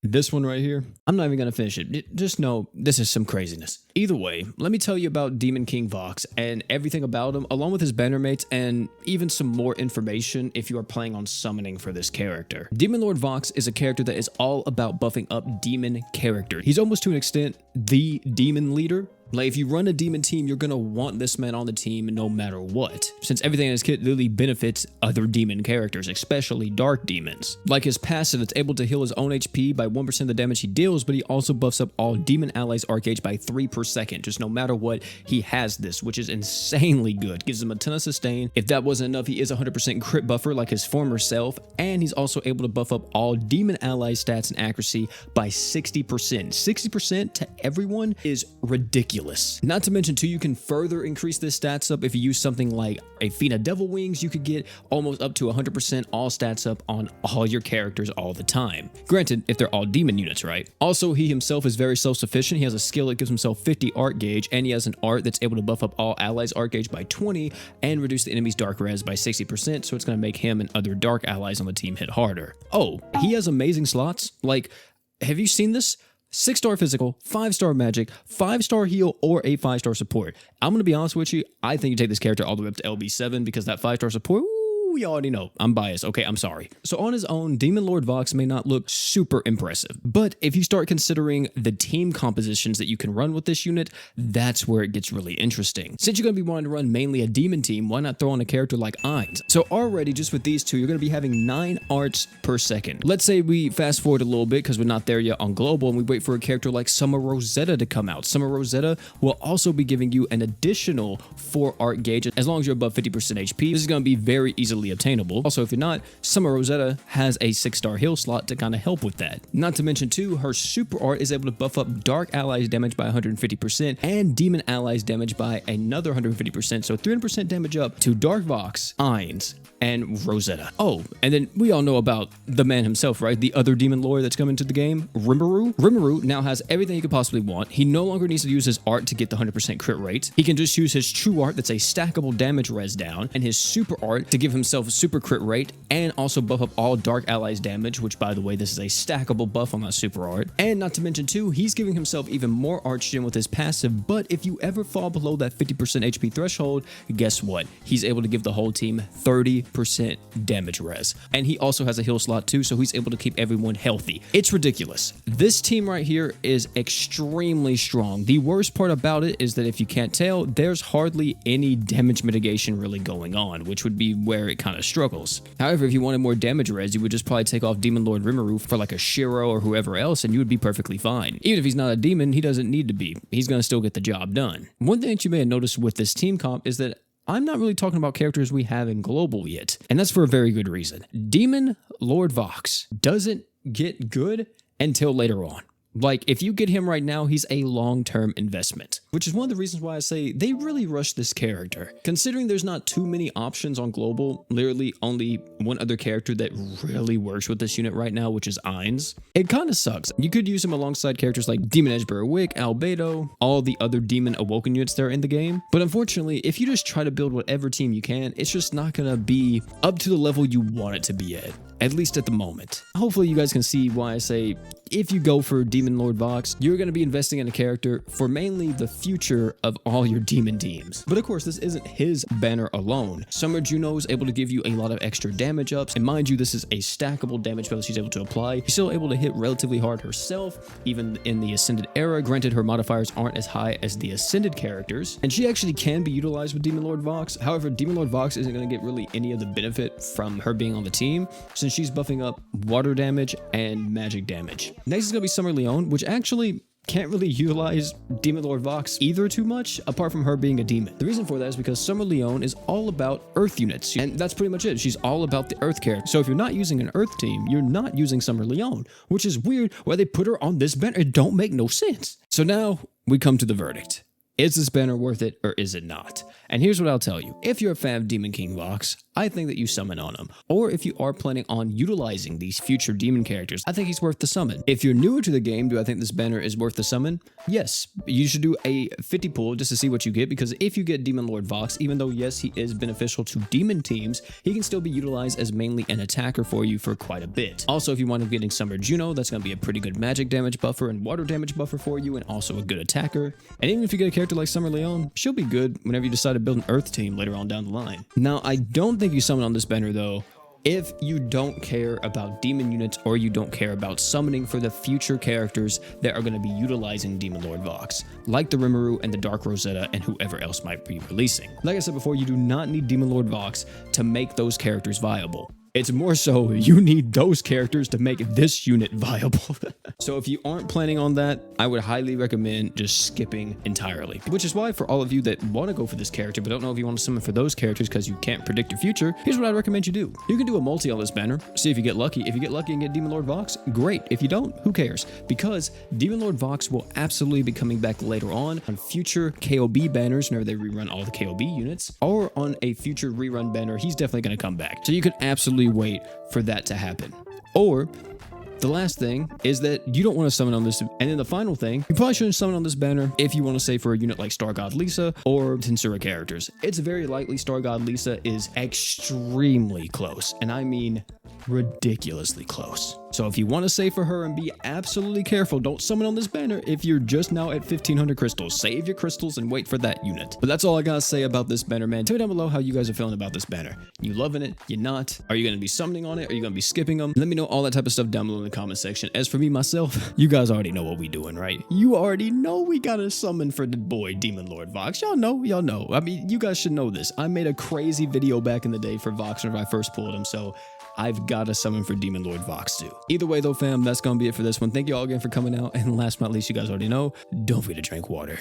This one right here, I'm not even going to finish it. Just know this is some craziness. Either way, let me tell you about Demon King Vox and everything about him, along with his banner mates, and even some more information if you are planning on summoning for this character. Demon Lord Vox is a character that is all about buffing up demon characters. He's almost to an extent the demon leader. Like, if you run a demon team, you're gonna want this man on the team no matter what, since everything in his kit really benefits other demon characters, especially dark demons. Like his passive, it's able to heal his own HP by 1% of the damage he deals, but he also buffs up all demon allies' arc gauge by 3 per second. Just no matter what, he has this, which is insanely good. Gives him a ton of sustain. If that wasn't enough, he is 100% crit buffer like his former self, and he's also able to buff up all demon allies' stats and accuracy by 60%. 60% to everyone is ridiculous. Not to mention too, you can further increase this stats up if you use something like a Fina Devil Wings. You could get almost up to 100% all stats up on all your characters all the time. Granted, if they're all demon units, right? Also, he himself is very self-sufficient. He has a skill that gives himself 50 art gauge, and he has an art that's able to buff up all allies art gauge by 20 and reduce the enemy's dark res by 60%, so it's going to make him and other dark allies on the team hit harder. Oh, he has amazing slots. Like, have you seen this? 6-star physical, 5-star magic, 5-star heal, or a 5-star support. I'm going to be honest with you, I think you take this character all the way up to LB7 because that 5-star support, you already know. I'm biased. Okay, I'm sorry. So on his own, Demon Lord Vox may not look super impressive, but if you start considering the team compositions that you can run with this unit, that's where it gets really interesting. Since you're going to be wanting to run mainly a demon team, why not throw on a character like Ainz? So already, just with these two, you're going to be having 9 arts per second. Let's say we fast forward a little bit because we're not there yet on global, and we wait for a character like Summer Rosetta to come out. Summer Rosetta will also be giving you an additional 4 art gauge as long as you're above 50% HP. This is going to be very easily obtainable. Also, if you're not, Summer Rosetta has a 6-star heal slot to kind of help with that. Not to mention too, her super art is able to buff up dark allies damage by 150% and demon allies damage by another 150%, so 300% damage up to Dark Vox, Ainz, and Rosetta. Oh, and then we all know about the man himself, right? The other demon lord that's coming to the game, Rimuru. Rimuru now has everything he could possibly want. He no longer needs to use his art to get the 100% crit rate. He can just use his true art that's a stackable damage res down, and his super art to give himself a super crit rate, and also buff up all dark allies damage, which by the way, this is a stackable buff on that super art. And not to mention too, he's giving himself even more art gen with his passive, but if you ever fall below that 50% HP threshold, guess what? He's able to give the whole team 30% damage res. And he also has a heal slot too, so he's able to keep everyone healthy. It's ridiculous. This team right here is extremely strong. The worst part about it is that if you can't tell, there's hardly any damage mitigation really going on, which would be where it kind of struggles. However, if you wanted more damage res, you would just probably take off Demon Lord Rimuru for like a Shiro or whoever else, and you would be perfectly fine. Even if he's not a demon, he doesn't need to be. He's going to still get the job done. One thing that you may have noticed with this team comp is that I'm not really talking about characters we have in global yet, and that's for a very good reason. Demon Lord Vox doesn't get good until later on. Like, if you get him right now, he's a long-term investment, which is one of the reasons why I say they really rushed this character. Considering there's not too many options on global, literally only one other character that really works with this unit right now, which is Ainz. It kind of sucks. You could use him alongside characters like Demon Edge Berwick, Albedo, all the other Demon Awoken units that are in the game. But unfortunately, if you just try to build whatever team you can, it's just not going to be up to the level you want it to be at least at the moment. Hopefully you guys can see why I say if you go for Demon Lord Vox, you're going to be investing in a character for mainly the future of all your demon teams. But of course, this isn't his banner alone. Summer Juno is able to give you a lot of extra damage ups, and mind you, this is a stackable damage spell she's able to apply. She's still able to hit relatively hard herself, even in the Ascended era. Granted, her modifiers aren't as high as the Ascended characters, and she actually can be utilized with Demon Lord Vox. However, Demon Lord Vox isn't going to get really any of the benefit from her being on the team, since she's buffing up water damage and magic damage. Next is going to be Summer Leon, which actually can't really utilize Demon Lord Vox either too much, apart from her being a demon. The reason for that is because Summer Leon is all about Earth units, and that's pretty much it. She's all about the Earth character. So if you're not using an Earth team, you're not using Summer Leon, which is weird why they put her on this banner. It don't make no sense. So now we come to the verdict. Is this banner worth it or is it not? And here's what I'll tell you. If you're a fan of Demon King Vox, I think that you summon on him. Or if you are planning on utilizing these future demon characters, I think he's worth the summon. If you're newer to the game, do I think this banner is worth the summon? Yes. You should do a 50 pull just to see what you get, because if you get Demon Lord Vox, even though yes, he is beneficial to demon teams, he can still be utilized as mainly an attacker for you for quite a bit. Also, if you wind up getting Summer Juno, that's going to be a pretty good magic damage buffer and water damage buffer for you, and also a good attacker. And even if you get a character like Summer Leon, she'll be good whenever you decide to build an Earth team later on down the line. Now, I don't think you summon on this banner though if you don't care about demon units or you don't care about summoning for the future characters that are going to be utilizing Demon Lord Vox, like the Rimuru and the Dark Rosetta and whoever else might be releasing. Like I said before, you do not need Demon Lord Vox to make those characters viable. It's more so you need those characters to make this unit viable. So if you aren't planning on that, I would highly recommend just skipping entirely. Which is why for all of you that want to go for this character but don't know if you want to summon for those characters because you can't predict your future, here's what I'd recommend you do. You can do a multi on this banner, see if you get lucky. If you get lucky and get Demon Lord Vox, great. If you don't, who cares? Because Demon Lord Vox will absolutely be coming back later on future KOB banners whenever they rerun all the KOB units, or on a future rerun banner, he's definitely going to come back. So you could absolutely wait for that to happen. Or the last thing is that you don't want to summon on this. And then the final thing, you probably shouldn't summon on this banner if you want to say for a unit like Star God Lisa or Tensura characters. It's very likely Star God Lisa is extremely close, and I mean ridiculously close. So if you want to save for her and be absolutely careful, don't summon on this banner if you're just now at 1500 crystals. Save your crystals and wait for that unit. But that's all I gotta say about this banner, man. Tell me down below how you guys are feeling about this banner. You loving it? You not? Are you gonna be summoning on it? Are you gonna be skipping them? Let me know all that type of stuff down below in the comment section. As for me, myself, you guys already know what we doing, right? You already know we gotta summon for the boy Demon Lord Vox. Y'all know. I mean, you guys should know this. I made a crazy video back in the day for Vox whenever I first pulled him, so I've got to summon for Demon Lord Vox too. Either way though, fam, that's gonna be it for this one. Thank you all again for coming out, and last but not least, you guys already know, don't forget to drink water.